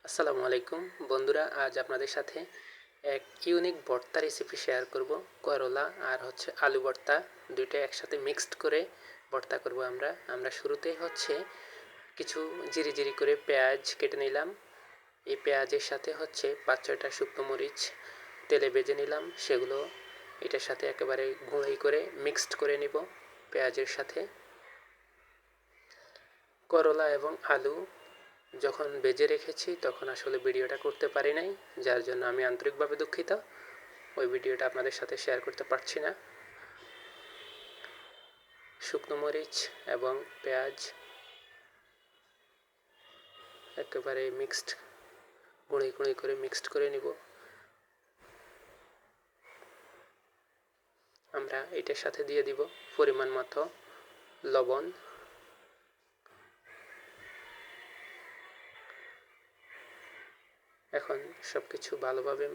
আসসালামু আলাইকুম বন্ধুরা, আজ আপনাদের সাথে এক ইউনিক ভর্তা রেসিপি শেয়ার করব। করলা আর আলু ভর্তা দুইটা একসাথে মিক্সড করে ভর্তা করব। আমরা শুরুতে কিছু জিরি জিরি করে পেঁয়াজ কেটে নিলাম। এই পেঁয়াজের সাথে 5-6টা শুকনো মরিচ তেলে ভেজে নিলাম। সেগুলো এটার সাথে একেবারে গুঁড়ি করে মিক্সড করে নিব। পেঁয়াজের সাথে করলা এবং আলু যখন ভেজে রেখেছি তখন আসলে ভিডিওটা করতে পারি নাই, যার জন্য আমি আন্তরিকভাবে দুঃখিত। ওই ভিডিওটা আপনাদের সাথে শেয়ার করতে পারছি না। শুকনো মরিচ এবং পেঁয়াজ একেবারে গুঁড়ি গুঁড়ি করে মিক্সড করে নিব। আমরা এটার সাথে দিয়ে দিব পরিমাণ মতো লবণ। এখন সবকিছু ভালোভাবে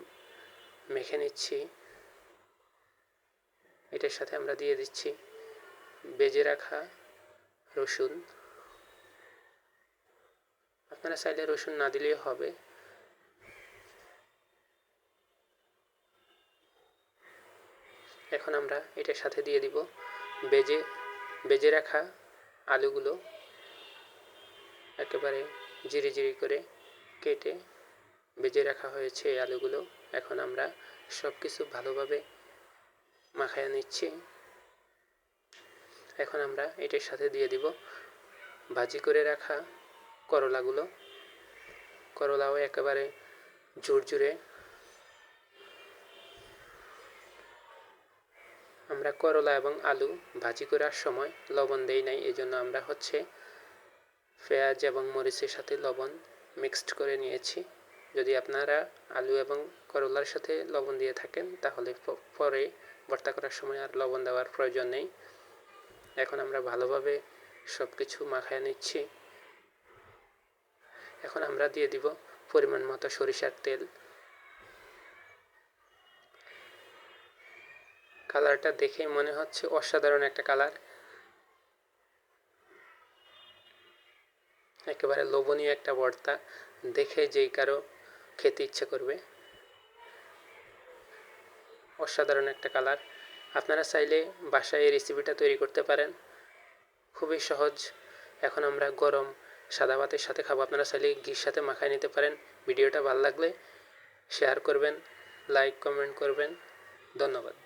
মেখে নিচ্ছি। এটার সাথে আমরা দিয়ে দিচ্ছি ভেজে রাখা রসুন। আপনারা চাইলে রসুন না দিলেও হবে। এখন আমরা এটার সাথে দিয়ে দিব ভেজে রাখা আলুগুলো। একেবারে জিরি জিরি করে কেটে ভেজে রাখা হয়েছে এই আলুগুলো। এখন আমরা সব কিছু ভালোভাবে মাখায় নিচ্ছি। এখন আমরা এটার সাথে দিয়ে দিব ভাজি করে রাখা করলাও একেবারে ঝুরঝুরে। আমরা করলা এবং আলু ভাজি করার সময় লবণ দেই নাই, এজন্য আমরা পেঁয়াজ এবং মরিচের সাথে লবণ মিক্সড করে নিয়েছি। যদি আপনারা আলু এবং করলার সাথে লবণ দিয়ে থাকেন তাহলে পরে ভর্তা করার সময় আর লবণ দেওয়ার প্রয়োজন নেই। এখন আমরা ভালোভাবে সব কিছু মাখায় নিচ্ছি। এখন আমরা দিয়ে দিব পরিমাণ মতো সরিষার তেল। কালারটা দেখে মনে হচ্ছে অসাধারণ একটা কালার, একেবারে লোভনীয় একটা ভর্তা। দেখে যেই কারো খেতে ইচ্ছে করবে। অসাধারণ একটা কালার। আপনারা চাইলে বাসায় এই রেসিপিটা তৈরি করতে পারেন, খুবই সহজ। এখন আমরা গরম সাদা ভাতের সাথে খাবো। আপনারা চাইলে ঘির সাথে মাখায় নিতে পারেন। ভিডিওটা ভালো লাগলে শেয়ার করবেন, লাইক কমেন্ট করবেন। ধন্যবাদ।